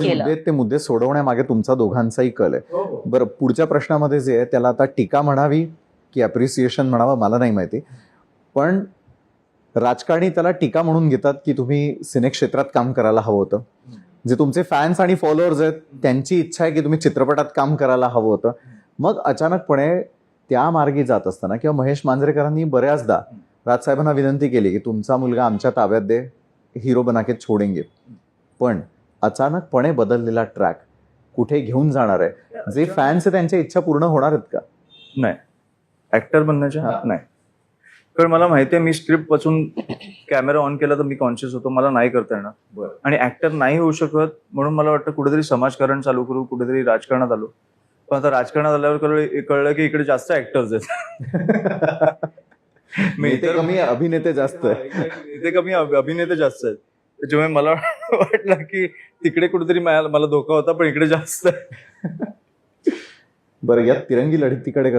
केलं. ते मुद्दे सोडवण्यामागे तुमचा दोघांचाही कल आहे. हो. बरं, पुढच्या प्रश्नामध्ये जे आहे त्याला आता टीका म्हणावी की अप्रिसिएशन म्हणावं मला नाही माहिती, पण राजकारणी त्याला टीका म्हणून घेतात की तुम्ही सिने क्षेत्रात काम करायला हवं होतं. जे तुमचे फॅन्स आणि फॉलोअर्स आहेत त्यांची इच्छा आहे की तुम्ही चित्रपटात काम करायला हवं होतं. मग अचानकपणे त्या मार्गी जात असताना किंवा महेश मांजरेकरांनी बऱ्याचदा राजसाहेबांना विनंती केली की तुमचा मुलगा आमच्या ताब्यात दे, हिरो बना के छोडेंगे. पण अचानकपणे बदललेला ट्रॅक कुठे घेऊन जाणार आहे? जे फॅन्स आहेत त्यांच्या इच्छा पूर्ण होणार आहेत का? नाही, ऍक्टर बनण्याच्या नाही. कारण मला माहिती आहे मी स्क्रिप्ट वाचून कॅमेरा ऑन केला तर मी कॉन्शियस होतो, मला नाही करता येणार. आणि ऍक्टर नाही होऊ शकत म्हणून मला वाटतं कुठेतरी समाजकारण चालू करू, कुठेतरी राजकारणात आलो. पण आता राजकारणात आल्यावर कळलं की इकडे जास्त ऍक्टर्स आहेत. नेते कमी अभिनेते जास्त आहे. इथे कमी अभिनेते जास्त आहेत. त्याच्यामुळे मला वाटलं की तिकडे कुठेतरी मला धोका होता, पण इकडे जास्त आहे. बरं, या तिरंगी लढतीकडे